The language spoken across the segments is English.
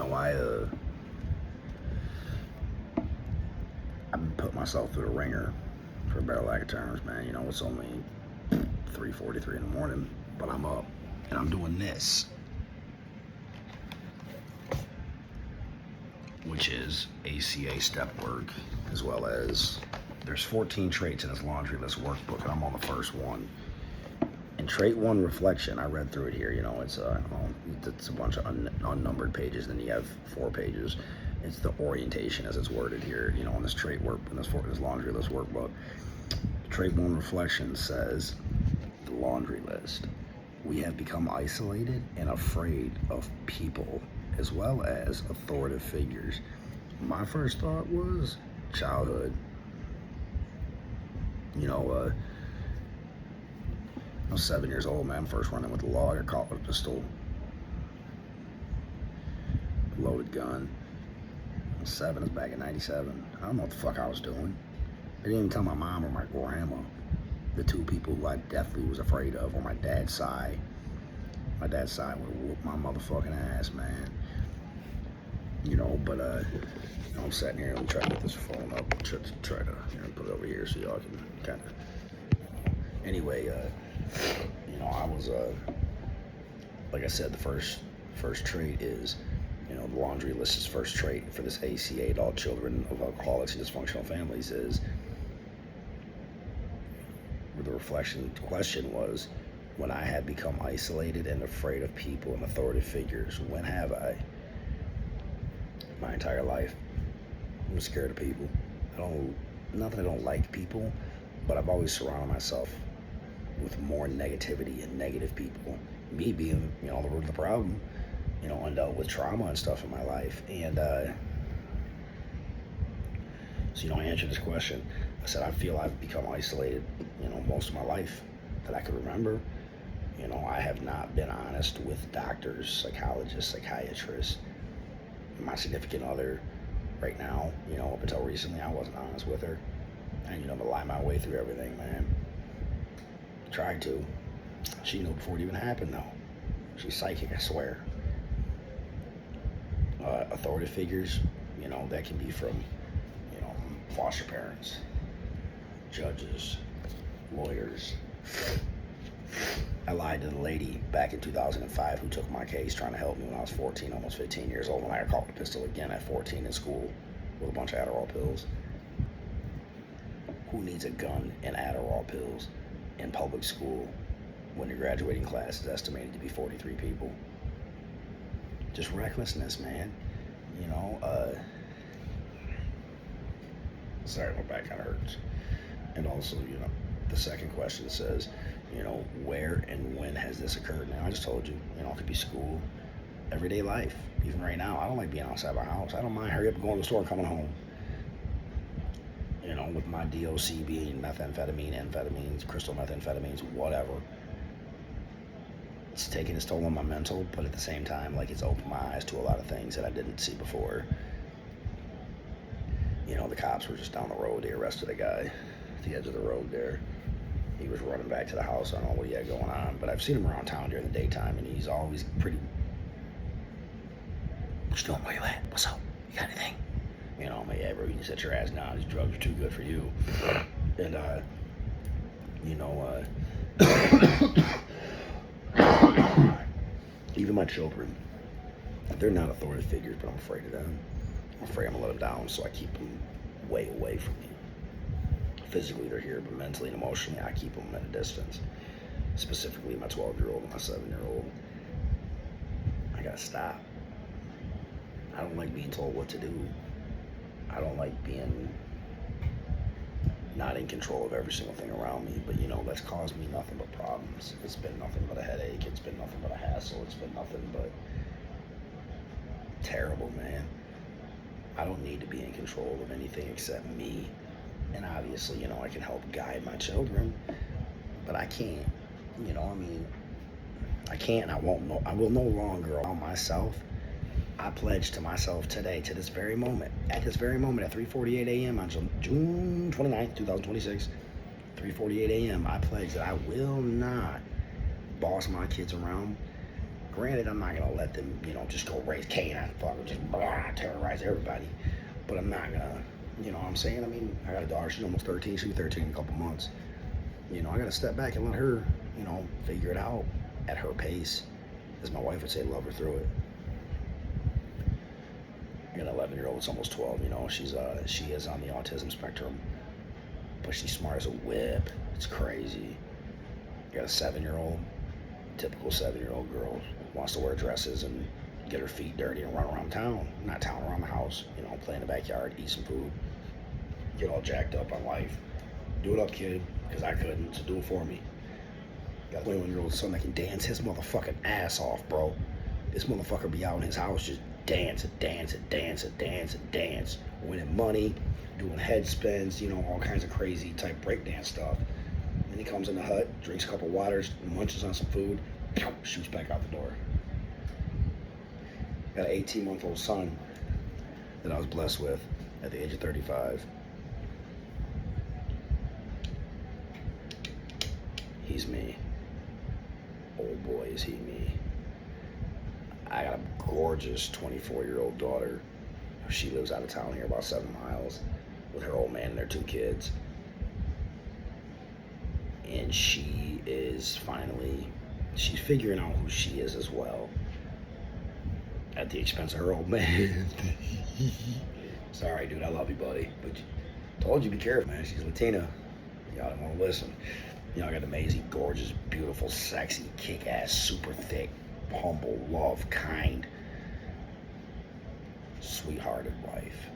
know, I've been putting myself through the ringer, for a better lack of terms, man. You know, it's only 3:43 in the morning, but I'm up and I'm doing this, which is ACA step work, as well as there's 14 traits in this laundry list workbook, and I'm on the first one. And trait one, reflection, I read through it here. You know, it's a bunch of unnumbered pages, and then you have 4 pages. It's the orientation as it's worded here, you know, in this trait work, in this laundry list workbook. Trait one, reflection, says the laundry list. We have become isolated and afraid of people as well as authoritative figures. My first thought was childhood. You know, I was 7 years old, man. First running with the law, I got caught with a pistol, loaded gun. I was 7, it's back in 97. I don't know what the fuck I was doing. I didn't even tell my mom or my grandma. The 2 people who I definitely was afraid of were my dad's side. My dad's side would have whooped my motherfucking ass, man. You know, but I'm sitting here and trying to get this phone up. Try to put it over here so y'all can kind of. Anyway, you know, I was like I said, the first trait is, you know, the laundry list's first trait for this ACA, adult children of alcoholics and dysfunctional families, is where the reflection question was, when I have become isolated and afraid of people and authoritative figures. When have I? My entire life. I'm scared of people. Not that I don't like people, but I've always surrounded myself with more negativity and negative people. Me being, you know, the root of the problem, you know, undealt with trauma and stuff in my life. And so, you know, I answered this question. I said, I feel I've become isolated, you know, most of my life that I could remember. You know, I have not been honest with doctors, psychologists, psychiatrists. My significant other right now, you know, up until recently, I wasn't honest with her. And, you know, to lie my way through everything, man. Tried to. She knew before it even happened, though. She's psychic, I swear. Authoritative figures, you know, that can be from, you know, foster parents, judges, lawyers. I lied to the lady back in 2005 who took my case trying to help me when I was 14, almost 15 years old, when I got caught with a pistol again at 14 in school with a bunch of Adderall pills. Who needs a gun and Adderall pills in public school when your graduating class is estimated to be 43 people? Just recklessness, man. You know, sorry, my back kind of hurts. And also, you know, the second question says, you know, where and when has this occurred? Now, I just told you, you know, it could be school, everyday life. Even right now, I don't like being outside my house. I don't mind hurry up and going to the store and coming home. You know, with my DOC being methamphetamine, amphetamines, crystal methamphetamines, whatever. It's taking its toll on my mental, but at the same time, like, it's opened my eyes to a lot of things that I didn't see before. You know, the cops were just down the road. They arrested a guy at the edge of the road there. He was running back to the house. I don't know what he had going on, but I've seen him around town during the daytime, and he's always pretty. What you doing? Where you at? What's up? You got anything? You know, I'm like, yeah, bro, you can sit your ass down. These drugs are too good for you. And, you know, even my children, they're not authoritative figures, but I'm afraid of them. I'm afraid I'm gonna let them down, so I keep them way away from me. Physically, they're here, but mentally and emotionally, I keep them at a distance. Specifically, my 12-year-old and my 7-year-old. I gotta stop. I don't like being told what to do. I don't like being not in control of every single thing around me, but, you know, that's caused me nothing but problems. It's been nothing but a headache. It's been nothing but a hassle. It's been nothing but terrible, man. I don't need to be in control of anything except me. And obviously, you know, I can help guide my children, but I can't, you know, I mean, I can't and I will no longer allow myself. I pledge to myself today, to this very moment, at 3:48 a.m. on June 29th, 2026, 3:48 a.m., I pledge that I will not boss my kids around. Granted, I'm not gonna let them, just go raise canine, fucking just terrorize everybody. But I'm not gonna, you know what I'm saying? I mean, I got a daughter, she's almost 13, she'll be 13 in a couple months. I gotta step back and let her, figure it out at her pace. As my wife would say, love her through it. I got an 11-year-old, it's almost 12, she is on the autism spectrum, but she's smart as a whip. It's crazy. I got a 7-year-old, typical 7-year-old girl, wants to wear dresses and get her feet dirty and run around town. Not town, around the house, play in the backyard, eat some food, get all jacked up on life. Do it up, kid, because I couldn't, so do it for me. Got a 21-year-old son that can dance his motherfucking ass off, bro. This motherfucker be out in his house just dancing, winning money, doing head spins, all kinds of crazy type breakdance stuff. Then he comes in the hut, drinks a couple waters, munches on some food, shoots back out the door. Got an 18-month-old son that I was blessed with at the age of 35. He's me. Oh boy, is he me. I got a gorgeous 24-year-old daughter. She lives out of town here, about 7 miles, with her old man and their 2 kids. And she is she's figuring out who she is as well, at the expense of her old man. Sorry, dude, I love you, buddy, but told you be careful, man. She's Latina. Y'all don't want to listen. I got an amazing, gorgeous, beautiful, sexy, kick-ass, super thick, humble, love, kind, sweethearted wife.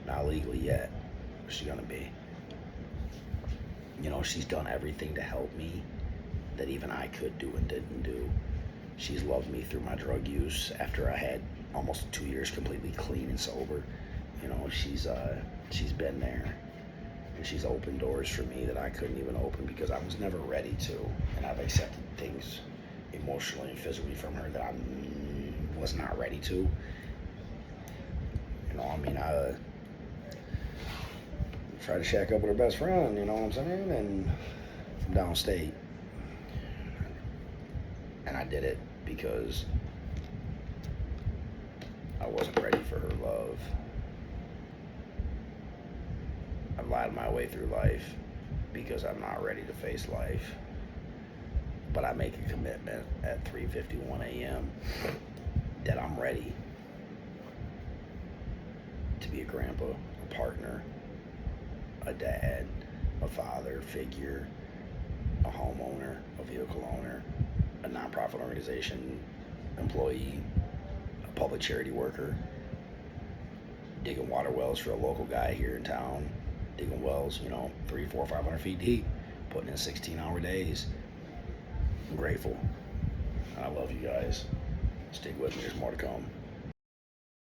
Not legally yet, but she's gonna be. She's done everything to help me that even I could do and didn't do. She's loved me through my drug use after I had almost 2 years completely clean and sober. She's been there. And she's opened doors for me that I couldn't even open because I was never ready to. And I've accepted things emotionally and physically from her that I was not ready to. I tried to shack up with her best friend, you know what I'm saying? And from downstate. And I did it because I wasn't ready for her love. I lied my way through life because I'm not ready to face life. But I make a commitment at 3:51 a.m. that I'm ready to be a grandpa, a partner, a dad, a father figure, a homeowner, a vehicle owner, a nonprofit organization employee, a public charity worker, digging water wells for a local guy here in town, digging wells, 300, 400, 500 feet deep, putting in 16-hour days. I'm grateful. I love you guys. Stick with me, there's more to come.